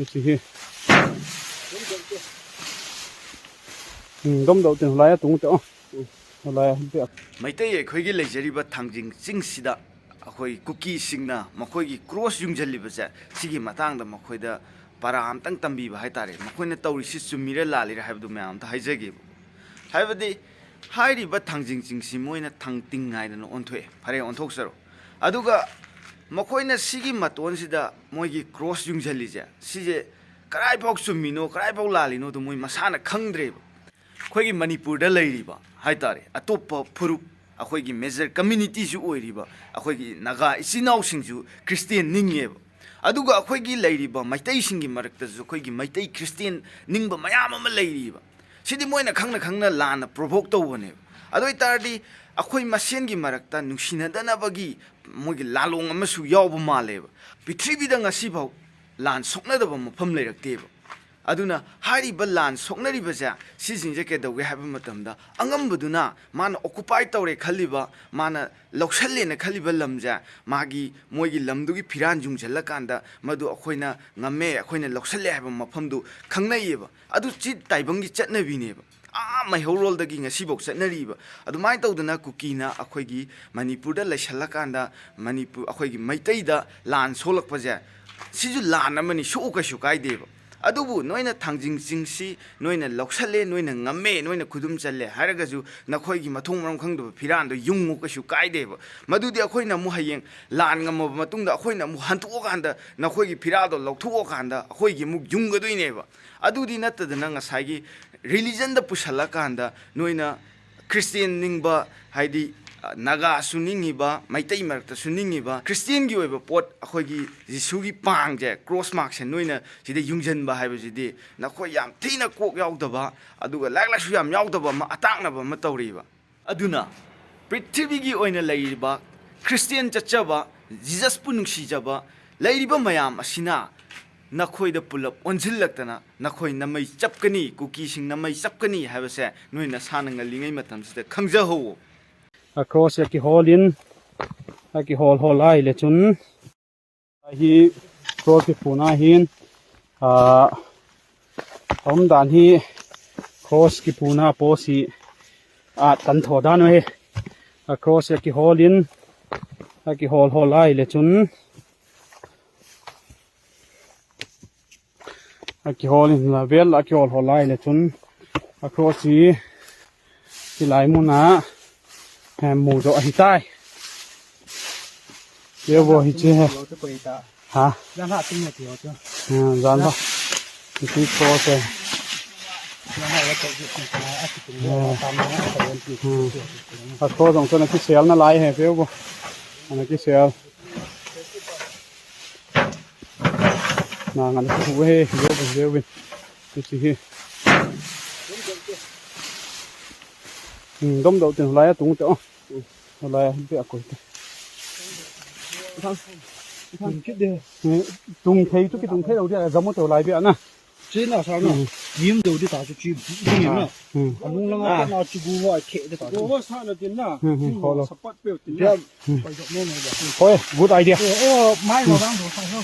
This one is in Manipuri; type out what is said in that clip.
thì đom đầu tiền lại tung chỗ lại việc mấy tay khơi cái lấy gì vậy thằng chính chính sĩ đó khơi cookie sinh na mà khơi cái cross dùng chân liba sẽ chỉ cái mặt thang đó mà khơi đó param tăng tâm bị vậy ta đấy mà khơi nó tàu sĩ sumi ra là lấy hay được mấy am ta hay cái hay vậy đi hay đi vậy thằng chính sĩ mỗi nó thằng tinh ngay nó ôn thuê phải ôn thuốc sao aduga mà khơi nó chỉ cái mặt ôn sĩ đó mỗi cái cross dùng chân liba chỉ cái cái bọc sumi nó cái bọc là nó tụi mỗi mà sao nó khăng đấy khơi Manipur đó lấy đi ba hay ta đấy à top phurup khơi major community ju oi đi ba khơi naga isinau sing ju Christian ning ye aduga khơi lấy đi ba mai tây sing marak ta ju khơi mai tây Christian ning ba mayam ama lấy đi ba sidi moi na khang na la na provoke to bone adoi tar di khơi masen gi marak ta nungsina dana bagi moi gi lalong ama su yaw ba ma le ba prithvi da ngasi bau lan sokna da ba mafam leirak te ba aduna hari balan soknari baja sijinje ke dawge haba matamda angam baduna mana occupy tawre khaliba mana loksalle na khaliba lamja magi moigi lamdugi phiran jungjalla kanda madu akhoina ngame akhoina loksalle haba mafamdu khangnayeba adu chi taibangi chatnabi neba mai horol dagi ngasi bok chatnariba adu mai tawdana kukina akhoigi manipur da laisalla kanda manipur akhoigi maitai da lan solak paja siju lan amani shuka shukai deba adubu noina thangjing jingsi noina loksale noina ngame noina khudum challe haragaju nakhoi gi mathong maram khangdo phiran do yungu kasu kaideba madudi akhoina mu hayeng lan ngam matungda akhoina mu hantu okanda nakhoi gi phirado lokthu okanda akoi gi mu yunga doineba adudi natadana ngasai gi religion da pusala kanda noina Christian ningba haidi naga suningiba maitai marakta suningiba Christian gi oiba pot akhoigi jisu gi pang je cross mark se noina sida yungjan ba haiba jidi nakhoi yam thina kok yaudaba aduga lak su yam yaudaba ma atakna ba ma tawriba aduna prithvi gi oina leiba Christian chachaba Jesus punungsi jaba leiba mayam asina nakhoi da pulap onjillakna nakhoi namai chapkani kuki sing namai chapkani haiba se noina sananga lingai matam sida khangja ho across ki hall in ki hall ai le chun hi cross ki puna hin om dan hi cross ki puna posi tan thoda no he across ki hall in ki hall ai le chun ki hall in la vel ki hall ai le chun across ki lai muna mù rõ hi tai yêu vô hi chứ hả gian hạ tinh là kiểu chưa gian thôi thì có xe có dòng cho nó cái xéo nó lái hè phiếu vô nó cái xéo ngắn cái hũ he vô bên cái gì đom đầu tiền lại tung chỗ lại việc của tung thấy cái tung thấy đầu tiên là giống một tổ lại việc nè trên là sao nè yếm đầu đi tạo cho chim chim nè anh lăng cái nào chim bùa gọi khệ để tạo cho sao là tiền nè khó lắm sắp bắt biểu tiền nè thôi good idea mai mà đang đồ sao